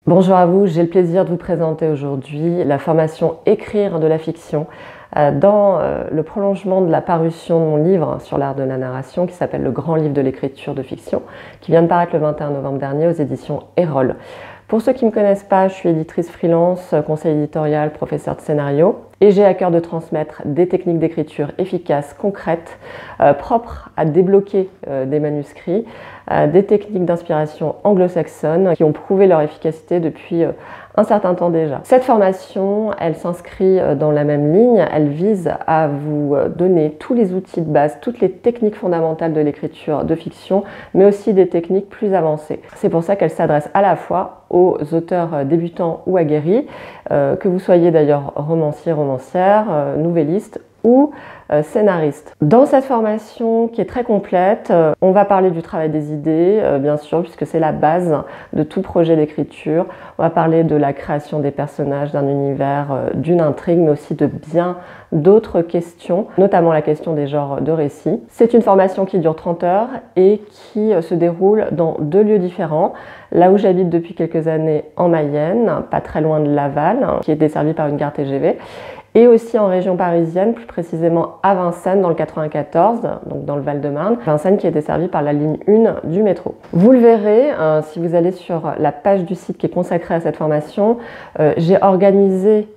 Bonjour à vous, j'ai le plaisir de vous présenter aujourd'hui la formation Écrire de la fiction dans le prolongement de la parution de mon livre sur l'art de la narration qui s'appelle Le Grand Livre de l'écriture de fiction, qui vient de paraître le 21 novembre dernier aux éditions Erol. Pour ceux qui ne me connaissent pas, je suis éditrice freelance, conseil éditorial, professeur de scénario et j'ai à cœur de transmettre des techniques d'écriture efficaces, concrètes, propres à débloquer des manuscrits, des techniques d'inspiration anglo-saxonne qui ont prouvé leur efficacité depuis un certain temps déjà. Cette formation, elle s'inscrit dans la même ligne, elle vise à vous donner tous les outils de base, toutes les techniques fondamentales de l'écriture de fiction, mais aussi des techniques plus avancées. C'est pour ça qu'elle s'adresse à la fois aux auteurs débutants ou aguerris, que vous soyez d'ailleurs romancier, romancière, nouvelliste ou scénariste. Dans cette formation qui est très complète, on va parler du travail des idées, bien sûr, puisque c'est la base de tout projet d'écriture. On va parler de la création des personnages, d'un univers, d'une intrigue, mais aussi de bien d'autres questions, notamment la question des genres de récits. C'est une formation qui dure 30 heures et qui se déroule dans 2 lieux différents. Là où j'habite depuis quelques années en Mayenne, pas très loin de Laval, qui est desservie par une gare TGV, et aussi en région parisienne, plus précisément à Vincennes dans le 94, donc dans le Val-de-Marne. Vincennes qui est desservie par la ligne 1 du métro. Vous le verrez, si vous allez sur la page du site qui est consacrée à cette formation, j'ai organisé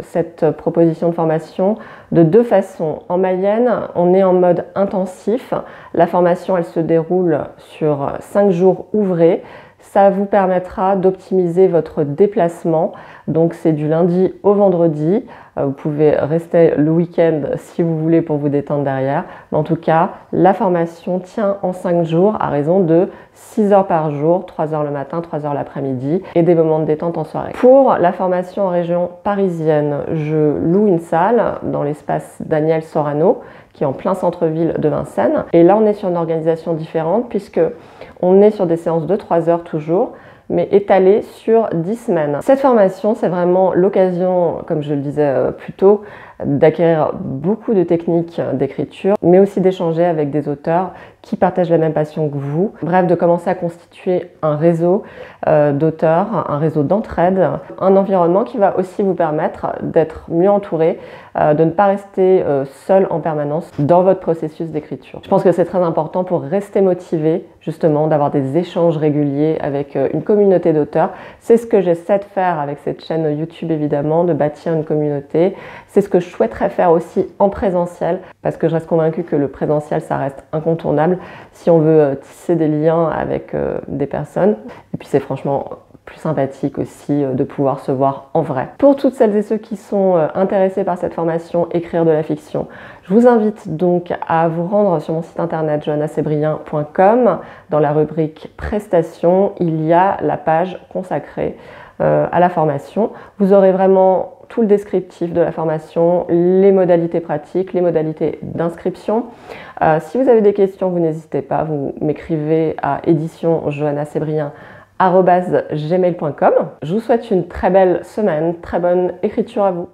cette proposition de formation de 2 façons. En Mayenne, on est en mode intensif. La formation, elle se déroule sur 5 jours ouvrés. Ça vous permettra d'optimiser votre déplacement. Donc c'est du lundi au vendredi. Vous pouvez rester le week-end si vous voulez pour vous détendre derrière. Mais en tout cas, la formation tient en 5 jours à raison de 6 heures par jour, 3 heures le matin, 3 heures l'après-midi et des moments de détente en soirée. Pour la formation en région parisienne, je loue une salle dans l'espace Daniel Sorano qui est en plein centre-ville de Vincennes. Et là, on est sur une organisation différente puisque on est sur des séances de 3 heures toujours, mais étalées sur 10 semaines. Cette formation, c'est vraiment l'occasion, comme je le disais plus tôt, d'acquérir beaucoup de techniques d'écriture, mais aussi d'échanger avec des auteurs qui partagent la même passion que vous. Bref, de commencer à constituer un réseau d'auteurs, un réseau d'entraide, un environnement qui va aussi vous permettre d'être mieux entouré, de ne pas rester seul en permanence dans votre processus d'écriture. Je pense que c'est très important pour rester motivé, justement, d'avoir des échanges réguliers avec une communauté d'auteurs. C'est ce que j'essaie de faire avec cette chaîne YouTube, évidemment, de bâtir une communauté. C'est ce que je souhaiterais faire aussi en présentiel, parce que je reste convaincue que le présentiel, ça reste incontournable si on veut tisser des liens avec des personnes. Et puis c'est franchement plus sympathique aussi de pouvoir se voir en vrai. Pour toutes celles et ceux qui sont intéressés par cette formation Écrire de la fiction, je vous invite donc à vous rendre sur mon site internet johannasebrien.com. Dans la rubrique prestations, il y a la page consacrée à la formation. Vous aurez vraiment tout le descriptif de la formation, les modalités pratiques, les modalités d'inscription. Si vous avez des questions, vous n'hésitez pas, vous m'écrivez à éditionjohannasebrien@gmail.com. Je vous souhaite une très belle semaine, très bonne écriture à vous.